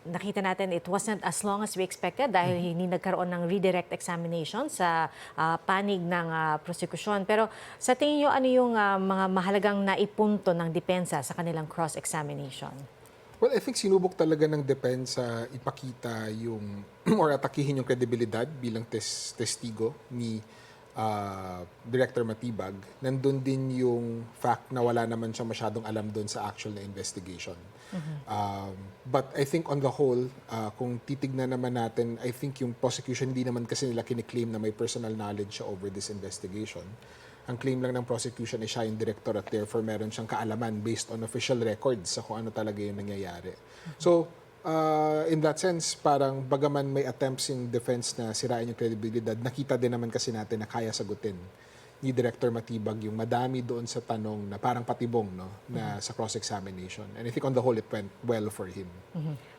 Nakita natin it wasn't as long as we expected dahil hindi nagkaroon ng redirect examination sa panig ng prosekusyon. Pero sa tingin niyo, ano yung mga mahalagang naipunto ng depensa sa kanilang cross-examination? Well, I think sinubok talaga ng depensa ipakita yung or atakihin yung kredibilidad bilang testigo ni Director Matibag. Nandun din yung fact na wala naman siya masyadong alam doon sa actual na investigation. But I think on the whole, kung titignan naman natin, I think yung prosecution hindi naman kasi nila kiniklaim na may personal knowledge siya over this investigation. Ang claim lang ng prosecution ay siya yung director at therefore meron siyang kaalaman based on official records sa kung ano talaga yung nangyayari. So, in that sense, parang bagaman may attempts yung defense na sirain yung credibilidad, nakita din naman kasi natin na kaya sagutin ni Director Matibag yung madami doon sa tanong na parang patibong, no, na sa cross-examination. And I think on the whole, it went well for him.